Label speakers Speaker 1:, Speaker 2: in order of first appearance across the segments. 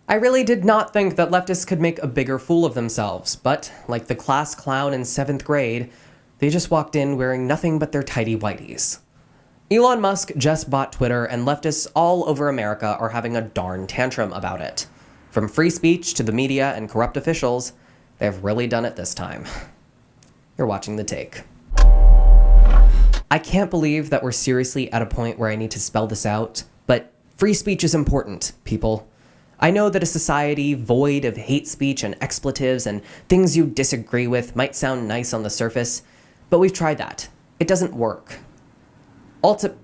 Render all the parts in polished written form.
Speaker 1: I really did not think that leftists could make a bigger fool of themselves, but like the class clown in 7th grade, they just walked in wearing nothing but their tidy whities. Elon Musk just bought Twitter, and leftists all over America are having a darn tantrum about it. From free speech to the media and corrupt officials, they've really done it this time. You're watching The Take. I can't believe that we're seriously at a point where I need to spell this out, but free speech is important, people. I know that a society void of hate speech and expletives and things you disagree with might sound nice on the surface, but we've tried that. It doesn't work. Ultimate.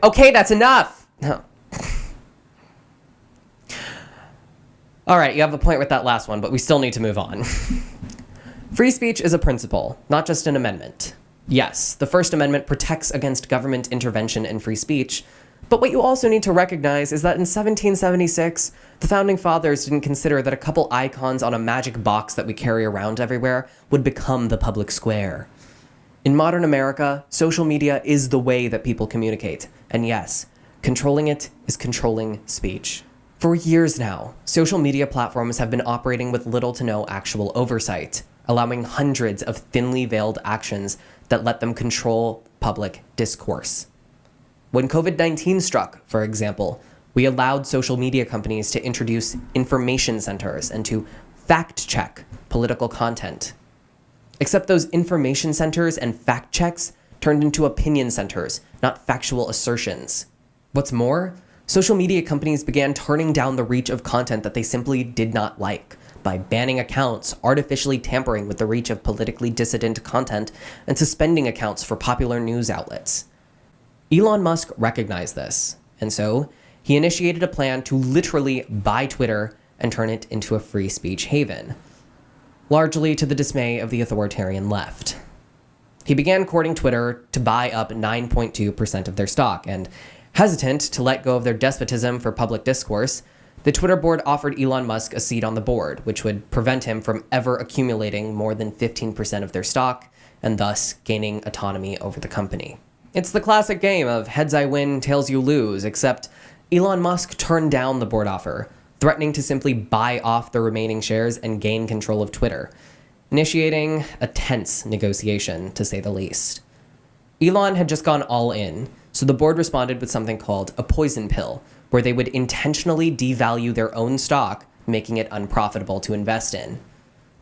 Speaker 1: Okay, that's enough! No. Alright, you have a point with that last one, but we still need to move on. Free speech is a principle, not just an amendment. Yes, the First Amendment protects against government intervention in free speech, but what you also need to recognize is that in 1776, the Founding Fathers didn't consider that a couple icons on a magic box that we carry around everywhere would become the public square. In modern America, social media is the way that people communicate, and yes, controlling it is controlling speech. For years now, social media platforms have been operating with little to no actual oversight, allowing hundreds of thinly veiled actions that let them control public discourse. When COVID-19 struck, for example, we allowed social media companies to introduce information centers and to fact-check political content. Except those information centers and fact checks turned into opinion centers, not factual assertions. What's more, social media companies began turning down the reach of content that they simply did not like by banning accounts, artificially tampering with the reach of politically dissident content, and suspending accounts for popular news outlets. Elon Musk recognized this, and so he initiated a plan to literally buy Twitter and turn it into a free speech haven, largely to the dismay of the authoritarian left. He began courting Twitter to buy up 9.2% of their stock, and hesitant to let go of their despotism for public discourse, the Twitter board offered Elon Musk a seat on the board, which would prevent him from ever accumulating more than 15% of their stock, and thus gaining autonomy over the company. It's the classic game of heads I win, tails you lose, except Elon Musk turned down the board offer, threatening to simply buy off the remaining shares and gain control of Twitter, initiating a tense negotiation, to say the least. Elon had just gone all in, so the board responded with something called a poison pill, where they would intentionally devalue their own stock, making it unprofitable to invest in.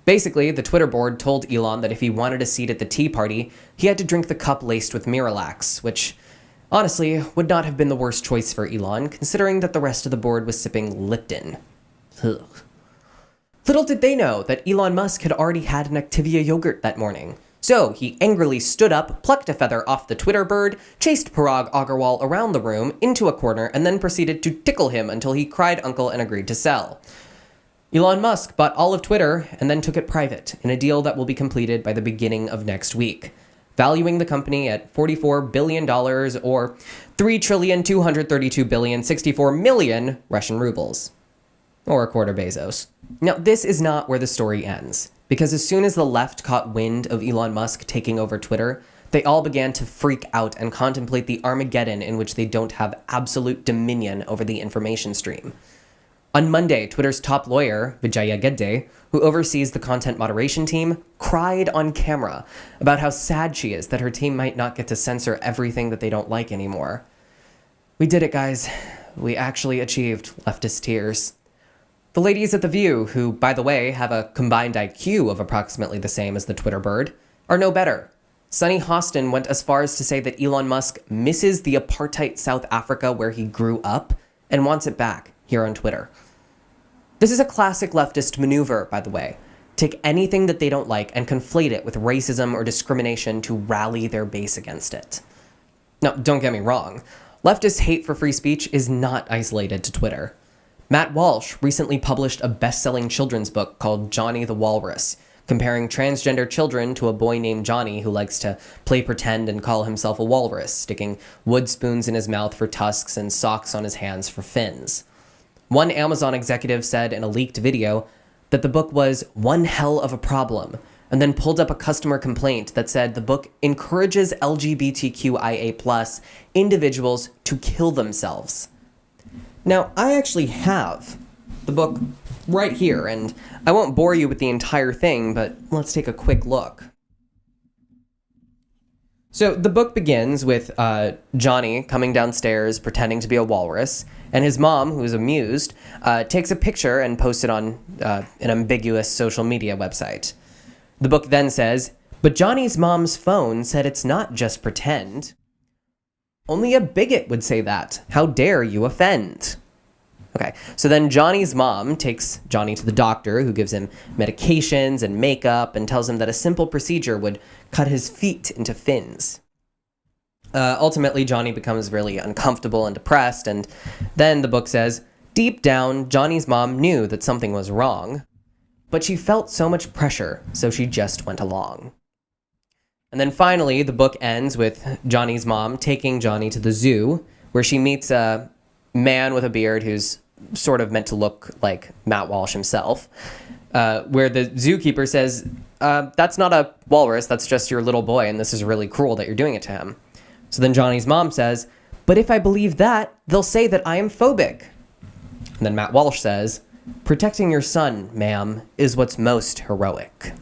Speaker 1: Basically, the Twitter board told Elon that if he wanted a seat at the Tea Party, he had to drink the cup laced with Miralax, which, honestly, would not have been the worst choice for Elon, considering that the rest of the board was sipping Lipton. Ugh. Little did they know that Elon Musk had already had an Activia yogurt that morning. So he angrily stood up, plucked a feather off the Twitter bird, chased Parag Agarwal around the room into a corner, and then proceeded to tickle him until he cried uncle and agreed to sell. Elon Musk bought all of Twitter and then took it private in a deal that will be completed by the beginning of next week, valuing the company at $44 billion or 3,232,064,000,000 Russian rubles. Or a quarter Bezos. Now, this is not where the story ends, because as soon as the left caught wind of Elon Musk taking over Twitter, they all began to freak out and contemplate the Armageddon in which they don't have absolute dominion over the information stream. On Monday, Twitter's top lawyer, Vijaya Gadde, who oversees the content moderation team, cried on camera about how sad she is that her team might not get to censor everything that they don't like anymore. We did it, guys. We actually achieved leftist tears. The ladies at The View, who, by the way, have a combined IQ of approximately the same as the Twitter bird, are no better. Sunny Hostin went as far as to say that Elon Musk misses the apartheid South Africa where he grew up and wants it back here on Twitter. This is a classic leftist maneuver, by the way. Take anything that they don't like and conflate it with racism or discrimination to rally their base against it. Now, don't get me wrong. Leftist hate for free speech is not isolated to Twitter. Matt Walsh recently published a best-selling children's book called Johnny the Walrus, comparing transgender children to a boy named Johnny who likes to play pretend and call himself a walrus, sticking wood spoons in his mouth for tusks and socks on his hands for fins. One Amazon executive said in a leaked video that the book was one hell of a problem, and then pulled up a customer complaint that said the book encourages LGBTQIA+ individuals to kill themselves. Now, I actually have the book right here, and I won't bore you with the entire thing, but let's take a quick look. So the book begins with Johnny coming downstairs pretending to be a walrus, and his mom, who is amused, takes a picture and posts it on an ambiguous social media website. The book then says, but Johnny's mom's phone said it's not just pretend. Only a bigot would say that. How dare you offend? Okay, so then Johnny's mom takes Johnny to the doctor, who gives him medications and makeup and tells him that a simple procedure would cut his feet into fins. Ultimately, Johnny becomes really uncomfortable and depressed, and then the book says, deep down, Johnny's mom knew that something was wrong, but she felt so much pressure, so she just went along. And then finally, the book ends with Johnny's mom taking Johnny to the zoo, where she meets a man with a beard who's sort of meant to look like Matt Walsh himself, where the zookeeper says, that's not a walrus, that's just your little boy, and this is really cruel that you're doing it to him. So then Johnny's mom says, but if I believe that, they'll say that I am phobic. And then Matt Walsh says, protecting your son, ma'am, is what's most heroic.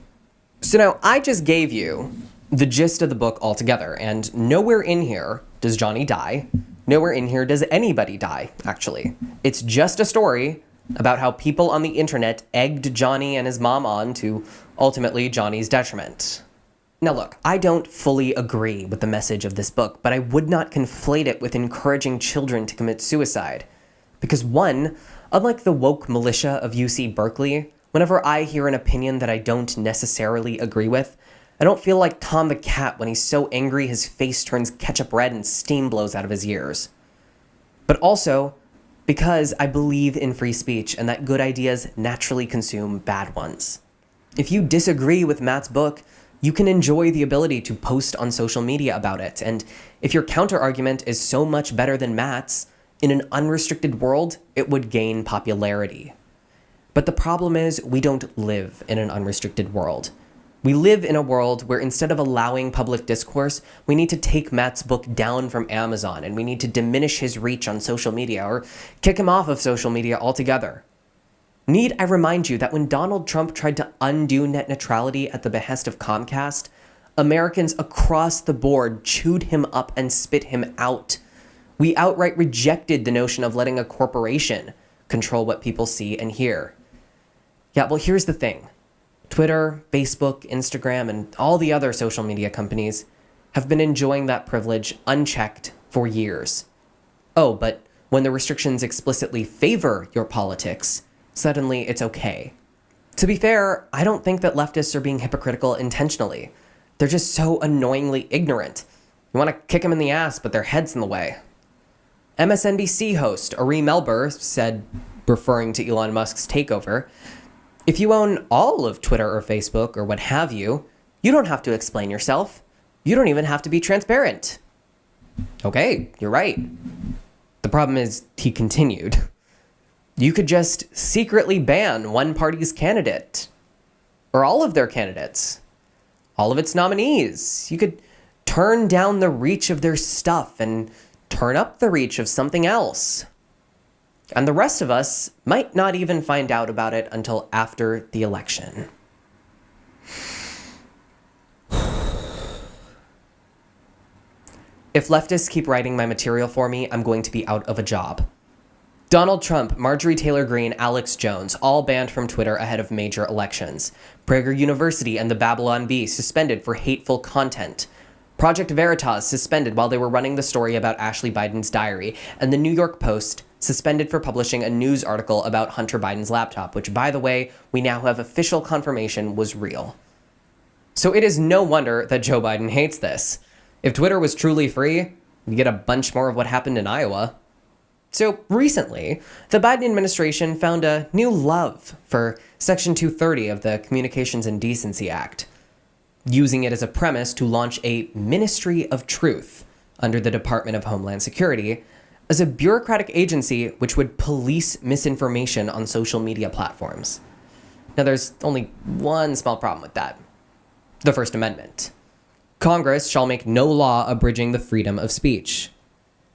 Speaker 1: So now, I just gave you the gist of the book altogether, and nowhere in here does Johnny die. Nowhere in here does anybody die, actually. It's just a story about how people on the internet egged Johnny and his mom on to ultimately Johnny's detriment. Now look, I don't fully agree with the message of this book, but I would not conflate it with encouraging children to commit suicide. Because one, unlike the woke militia of UC Berkeley, whenever I hear an opinion that I don't necessarily agree with, I don't feel like Tom the cat when he's so angry his face turns ketchup red and steam blows out of his ears. But also, because I believe in free speech and that good ideas naturally consume bad ones. If you disagree with Matt's book, you can enjoy the ability to post on social media about it, and if your counterargument is so much better than Matt's, in an unrestricted world, it would gain popularity. But the problem is, we don't live in an unrestricted world. We live in a world where instead of allowing public discourse, we need to take Matt's book down from Amazon, and we need to diminish his reach on social media, or kick him off of social media altogether. Need I remind you that when Donald Trump tried to undo net neutrality at the behest of Comcast, Americans across the board chewed him up and spit him out. We outright rejected the notion of letting a corporation control what people see and hear. Yeah, well, here's the thing. Twitter, Facebook, Instagram, and all the other social media companies have been enjoying that privilege unchecked for years. Oh, but when the restrictions explicitly favor your politics, suddenly it's okay. To be fair, I don't think that leftists are being hypocritical intentionally. They're just so annoyingly ignorant. You want to kick them in the ass, but their head's in the way. MSNBC host Ari Melber said, referring to Elon Musk's takeover, if you own all of Twitter or Facebook or what have you, you don't have to explain yourself. You don't even have to be transparent. Okay, you're right. The problem is, he continued, you could just secretly ban one party's candidate, or all of their candidates, all of its nominees. You could turn down the reach of their stuff and turn up the reach of something else. And the rest of us might not even find out about it until after the election. If leftists keep writing my material for me, I'm going to be out of a job. Donald Trump, Marjorie Taylor Greene, Alex Jones, all banned from Twitter ahead of major elections. Prager University and the Babylon Bee suspended for hateful content. Project Veritas suspended while they were running the story about Ashley Biden's diary. And the New York Post suspended for publishing a news article about Hunter Biden's laptop, which, by the way, we now have official confirmation was real. So it is no wonder that Joe Biden hates this. If Twitter was truly free, we'd get a bunch more of what happened in Iowa. So recently, the Biden administration found a new love for Section 230 of the Communications and Decency Act, using it as a premise to launch a Ministry of Truth under the Department of Homeland Security as a bureaucratic agency which would police misinformation on social media platforms. Now, there's only one small problem with that. The First Amendment. Congress shall make no law abridging the freedom of speech.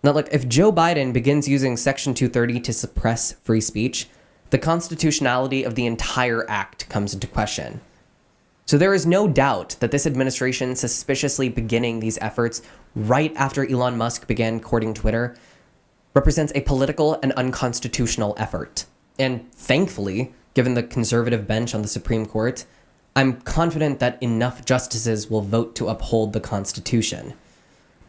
Speaker 1: Now, look, if Joe Biden begins using Section 230 to suppress free speech, the constitutionality of the entire act comes into question. So there is no doubt that this administration suspiciously beginning these efforts right after Elon Musk began courting Twitter represents a political and unconstitutional effort. And thankfully, given the conservative bench on the Supreme Court, I'm confident that enough justices will vote to uphold the Constitution.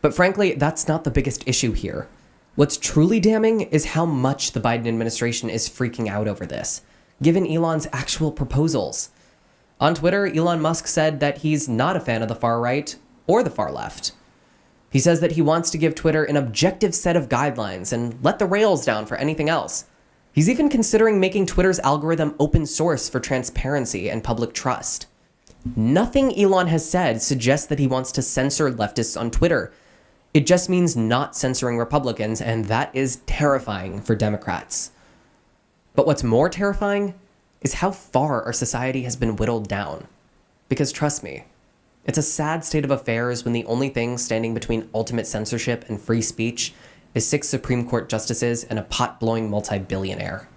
Speaker 1: But frankly, that's not the biggest issue here. What's truly damning is how much the Biden administration is freaking out over this, given Elon's actual proposals. On Twitter, Elon Musk said that he's not a fan of the far right or the far left. He says that he wants to give Twitter an objective set of guidelines and let the rails down for anything else. He's even considering making Twitter's algorithm open source for transparency and public trust. Nothing Elon has said suggests that he wants to censor leftists on Twitter. It just means not censoring Republicans, and that is terrifying for Democrats. But what's more terrifying is how far our society has been whittled down. Because trust me, it's a sad state of affairs when the only thing standing between ultimate censorship and free speech is 6 Supreme Court justices and a pot-blowing multi-billionaire.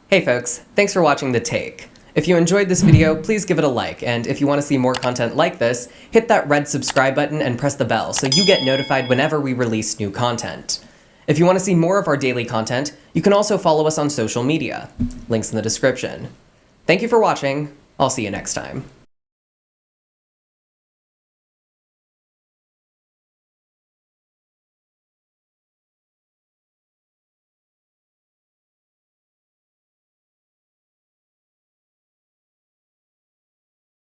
Speaker 1: Hey folks, thanks for watching The Take. If you enjoyed this video, please give it a like, and if you want to see more content like this, hit that red subscribe button and press the bell so you get notified whenever we release new content. If you want to see more of our daily content, you can also follow us on social media. Links in the description. Thank you for watching. I'll see you next time.